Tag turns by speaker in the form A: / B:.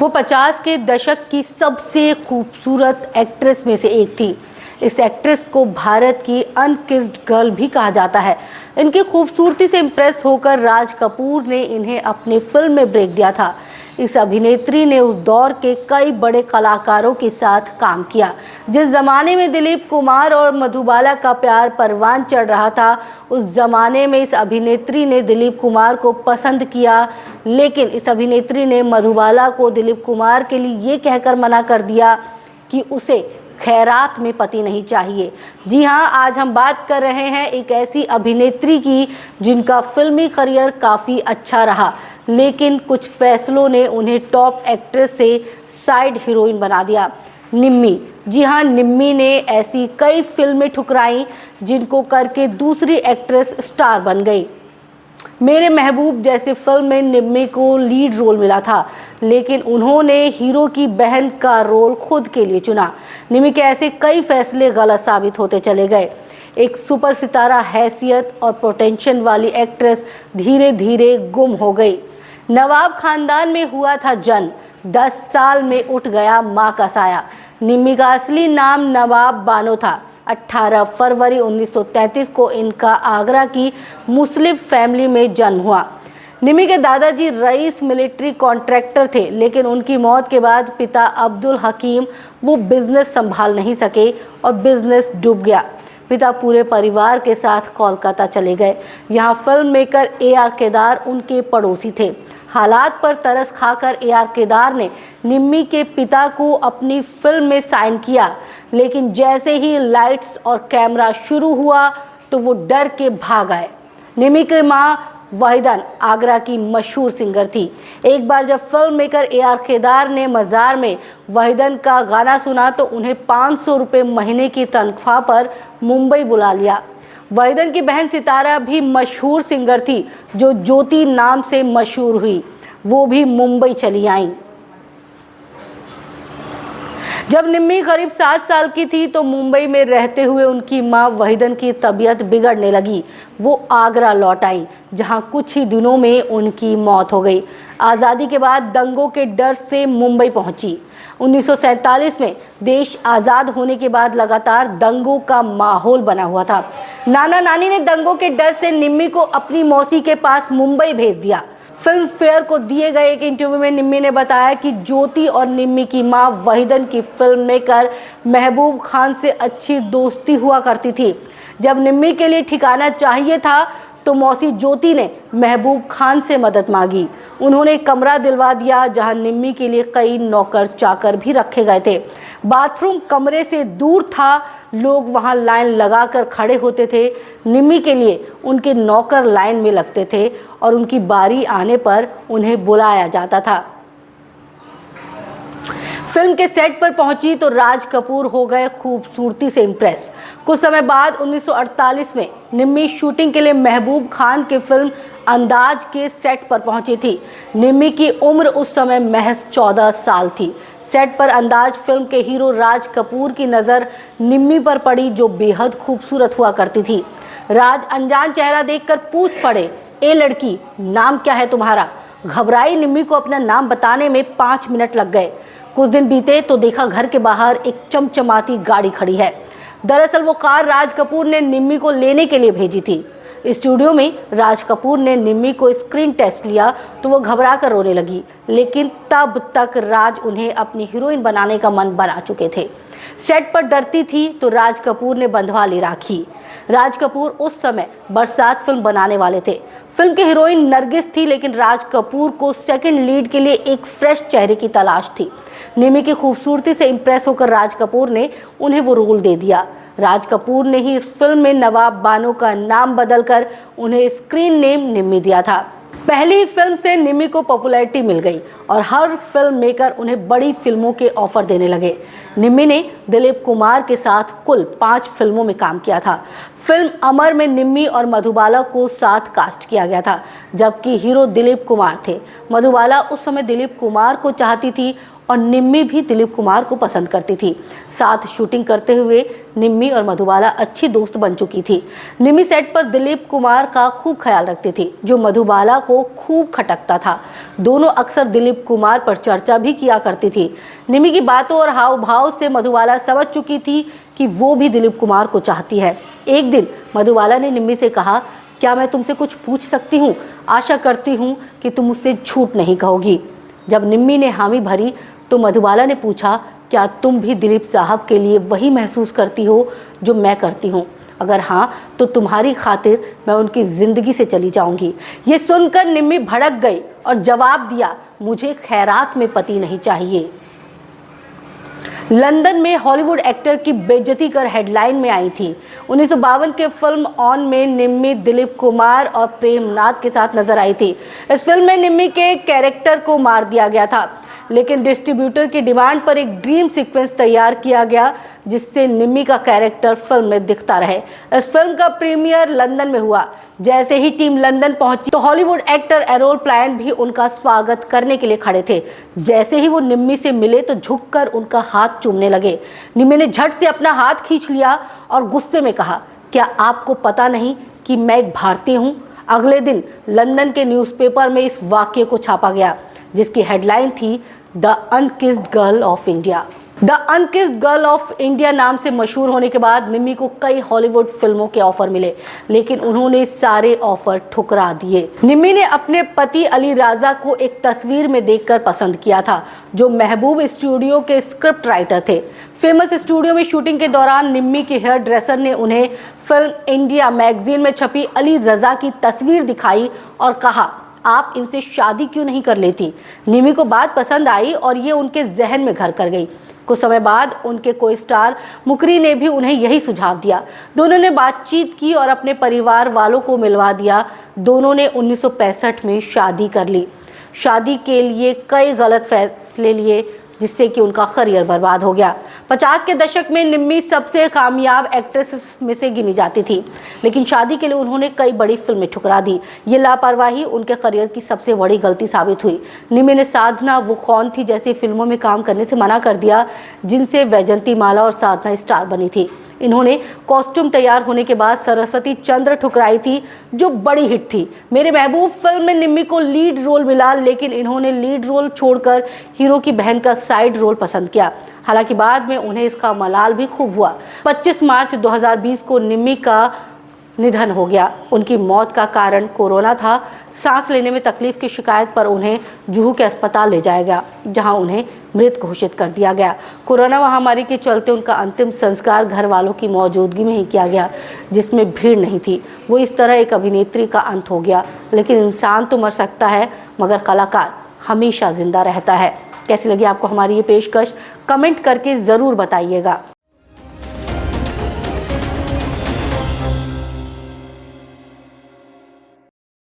A: वो 50 के दशक की सबसे खूबसूरत एक्ट्रेस में से एक थी। इस एक्ट्रेस को भारत की अनकिस्ड गर्ल भी कहा जाता है। इनकी खूबसूरती से इम्प्रेस होकर राज कपूर ने इन्हें अपनी फिल्म में ब्रेक दिया था। इस अभिनेत्री ने उस दौर के कई बड़े कलाकारों के साथ काम किया। जिस ज़माने में दिलीप कुमार और मधुबाला का प्यार परवान चढ़ रहा था, उस ज़माने में इस अभिनेत्री ने दिलीप कुमार को पसंद किया, लेकिन इस अभिनेत्री ने मधुबाला को दिलीप कुमार के लिए ये कहकर मना कर दिया कि उसे खैरात में पति नहीं चाहिए। जी हाँ, आज हम बात कर रहे हैं एक ऐसी अभिनेत्री की जिनका फिल्मी करियर काफ़ी अच्छा रहा, लेकिन कुछ फैसलों ने उन्हें टॉप एक्ट्रेस से साइड हीरोइन बना दिया। निम्मी। जी हाँ, निम्मी ने ऐसी कई फिल्में ठुकराई जिनको करके दूसरी एक्ट्रेस स्टार बन गई। मेरे महबूब जैसी फिल्म में निम्मी को लीड रोल मिला था, लेकिन उन्होंने हीरो की बहन का रोल खुद के लिए चुना। निम्मी के ऐसे कई फैसले गलत साबित होते चले गए। एक सुपर सितारा हैसियत और पोटेंशियल वाली एक्ट्रेस धीरे धीरे गुम हो गई। नवाब खानदान में हुआ था जन्म, 10 साल में उठ गया माँ का साया। निम्मी का असली नाम नवाब बानो था। 18 फरवरी 1933 को इनका आगरा की मुस्लिम फैमिली में जन्म हुआ। निम्मी के दादाजी रईस मिलिट्री कॉन्ट्रैक्टर थे, लेकिन उनकी मौत के बाद पिता अब्दुल हकीम वो बिजनेस संभाल नहीं सके और बिजनेस डूब गया। पिता पूरे परिवार के साथ कोलकाता चले गए। यहाँ फिल्म मेकर AR केदार उनके पड़ोसी थे। हालात पर तरस खाकर AR केदार ने निम्मी के पिता को अपनी फिल्म में साइन किया, लेकिन जैसे ही लाइट्स और कैमरा शुरू हुआ तो वो डर के भाग आए। निम्मी की माँ वहीदन आगरा की मशहूर सिंगर थी। एक बार जब फिल्म मेकर AR केदार ने मज़ार में वहीदन का गाना सुना तो उन्हें 500 रुपये महीने की तनख्वाह पर मुंबई बुला लिया। वहीदन की बहन सितारा भी मशहूर सिंगर थी, जो ज्योति नाम से मशहूर हुई। वो भी मुंबई चली आईं। जब निम्मी करीब 7 साल की थी तो मुंबई में रहते हुए उनकी मां वहीदन की तबीयत बिगड़ने लगी। वो आगरा लौट आई, जहां कुछ ही दिनों में उनकी मौत हो गई। आज़ादी के बाद दंगों के डर से मुंबई पहुंची। 1947 में देश आज़ाद होने के बाद लगातार दंगों का माहौल बना हुआ था। नाना नानी ने दंगों के डर से निम्मी को अपनी मौसी के पास मुंबई भेज दिया। फिल्म फेयर को दिए गए एक इंटरव्यू में निम्मी ने बताया कि ज्योति और निम्मी की मां वहीदन की फिल्म मेकर महबूब खान से अच्छी दोस्ती हुआ करती थी। जब निम्मी के लिए ठिकाना चाहिए था तो मौसी ज्योति ने महबूब खान से मदद मांगी। उन्होंने कमरा दिलवा दिया, जहां निम्मी के लिए कई नौकर चाकर भी रखे गए थे। बाथरूम कमरे से दूर था, लोग वहां लाइन लगाकर खड़े होते थे। निम्मी के लिए उनके नौकर लाइन में लगते थे और उनकी बारी आने पर उन्हें बुलाया जाता था। फिल्म के सेट पर पहुंची तो राज कपूर हो गए खूबसूरती से इम्प्रेस। कुछ समय बाद 1948 में निम्मी शूटिंग के लिए महबूब खान के फिल्म अंदाज के सेट पर पहुंची थी। निम्मी की उम्र उस समय महज 14 साल थी। सेट पर अंदाज फिल्म के हीरो राज कपूर की नज़र निम्मी पर पड़ी, जो बेहद खूबसूरत हुआ करती थी। राज अनजान चेहरा देखकर पूछ पड़े, ए लड़की, नाम क्या है तुम्हारा? घबराई निम्मी को अपना नाम बताने में 5 मिनट लग गए। कुछ दिन बीते तो देखा घर के बाहर एक चमचमाती गाड़ी खड़ी है। दरअसल वो कार राज कपूर ने निम्मी को लेने के लिए भेजी थी। स्टूडियो में राज कपूर ने निम्मी को स्क्रीन टेस्ट लिया तो वो घबरा कर रोने लगी, लेकिन तब तक राज उन्हें अपनी हीरोइन बनाने का मन बना चुके थे। सेट पर डरती थी तो राज कपूर ने बंधवा ली राखी। राज कपूर उस समय बरसात फिल्म बनाने वाले थे। फिल्म की हीरोइन नरगिस थी, लेकिन राज कपूर को सेकंड लीड के लिए एक फ्रेश चेहरे की तलाश थी। निम्मी की खूबसूरती से इम्प्रेस होकर राज कपूर ने उन्हें वो रोल दे दिया। राज कपूर ने ही इस फिल्म में नवाब बानो का नाम बदलकर उन्हें स्क्रीन नेम निम्मी दिया था। पहली ही फिल्म से निम्मी को पॉपुलैरिटी मिल गई और हर फिल्म मेकर उन्हें बड़ी फिल्मों के ऑफर देने लगे। निम्मी ने दिलीप कुमार के साथ कुल 5 फिल्मों में काम किया था। फिल्म अमर में निम्मी और मधुबाला को साथ कास्ट किया गया था, जबकि हीरो दिलीप कुमार थे। मधुबाला उस समय दिलीप कुमार को चाहती थी और निम्मी भी दिलीप कुमार को पसंद करती थी। साथ शूटिंग करते हुए निम्मी और मधुबाला अच्छी दोस्त बन चुकी थी। निम्मी सेट पर दिलीप कुमार का खूब ख्याल रखती थी, जो मधुबाला को खूब खटकता था। दोनों अक्सर दिलीप कुमार पर चर्चा भी किया करती थी। निम्मी की बातों और हाव भाव से मधुबाला समझ चुकी थी कि वो भी दिलीप कुमार को चाहती है। एक दिन मधुबाला ने निम्मी से कहा, क्या मैं तुमसे कुछ पूछ सकती हूँ? आशा करती हूँ कि तुम मुझसे झूठ नहीं कहोगी। जब निम्मी ने हामी भरी तो मधुबाला ने पूछा, क्या तुम भी दिलीप साहब के लिए वही महसूस करती हो जो मैं करती हूँ? अगर हाँ तो तुम्हारी खातिर मैं उनकी ज़िंदगी से चली जाऊंगी। ये सुनकर निम्मी भड़क गई और जवाब दिया, मुझे खैरात में पति नहीं चाहिए। लंदन में हॉलीवुड एक्टर की बेइज्जती कर हेडलाइन में आई थी। 1952 के फिल्म ऑन में निम्मी दिलीप कुमार और प्रेमनाथ के साथ नजर आई थी। इस फिल्म में निम्मी के कैरेक्टर को मार दिया गया था, लेकिन डिस्ट्रीब्यूटर की डिमांड पर एक ड्रीम सीक्वेंस तैयार किया गया जिससे निम्मी का कैरेक्टर फिल्म में दिखता रहे। इस फिल्म का प्रीमियर लंदन में हुआ। जैसे ही टीम लंदन पहुंची तो हॉलीवुड एक्टर एरोल प्लायन भी उनका स्वागत करने के लिए खड़े थे। जैसे ही वो निम्मी से मिले तो झुककर उनका हाथ चूमने लगे। निम्मी ने झट से अपना हाथ खींच लिया और गुस्से में कहा, क्या आपको पता नहीं कि मैं एक भारतीय हूँ? अगले दिन लंदन के न्यूज़पेपर में इस वाक्य को छापा गया, जिसकी हेडलाइन थी the unkissed girl of India. The unkissed girl of India नाम से मशहूर होने के बाद निम्मी को कई हॉलीवुड फिल्मों के ऑफर मिले, लेकिन उन्होंने सारे ऑफर ठुकरा दिए। निम्मी ने अपने पति अली राजा को एक तस्वीर में देखकर पसंद किया था, जो महबूब स्टूडियो के स्क्रिप्ट राइटर थे। फेमस स्टूडियो में शूटिंग के दौरान निम्मी के हेयर ड्रेसर ने उन्हें फिल्म इंडिया मैगजीन में छपी अली रजा की तस्वीर दिखाई और कहा, आप इनसे शादी क्यों नहीं कर लेती? निम्मी को बात पसंद आई और ये उनके जहन में घर कर गई। कुछ समय बाद उनके को स्टार मुकरी ने भी उन्हें यही सुझाव दिया। दोनों ने बातचीत की और अपने परिवार वालों को मिलवा दिया। दोनों ने 1965 में शादी कर ली। शादी के लिए कई गलत फैसले लिए, जिससे कि उनका करियर बर्बाद हो गया। 50 के दशक में निम्मी सबसे कामयाब एक्ट्रेस में से गिनी जाती थी, लेकिन शादी के लिए उन्होंने कई बड़ी फिल्में ठुकरा दी। ये लापरवाही उनके करियर की सबसे बड़ी गलती साबित हुई। निम्मी ने साधना वो कौन थी जैसी फिल्मों में काम करने से मना कर दिया, जिनसे वैजंती माला और साधना स्टार बनी थी। इन्होंने कॉस्ट्यूम तैयार होने के बाद सरस्वती चंद्र ठुकराई थी, जो बड़ी हिट थी। मेरे महबूब फिल्म में निम्मी को लीड रोल मिला, लेकिन इन्होंने लीड रोल छोड़कर हीरो की बहन का साइड रोल पसंद किया। हालांकि बाद में उन्हें इसका मलाल भी खूब हुआ। 25 मार्च 2020 को निम्मी का निधन हो गया। उनकी मौत का कारण कोरोना था। सांस लेने में तकलीफ की शिकायत पर उन्हें जुहू के अस्पताल ले जाया गया, जहां उन्हें मृत घोषित कर दिया गया। कोरोना महामारी के चलते उनका अंतिम संस्कार घर वालों की मौजूदगी में ही किया गया, जिसमें भीड़ नहीं थी। वो इस तरह एक अभिनेत्री का अंत हो गया। लेकिन इंसान तो मर सकता है, मगर कलाकार हमेशा जिंदा रहता है। कैसी लगी आपको हमारी ये पेशकश? कमेंट करके ज़रूर बताइएगा।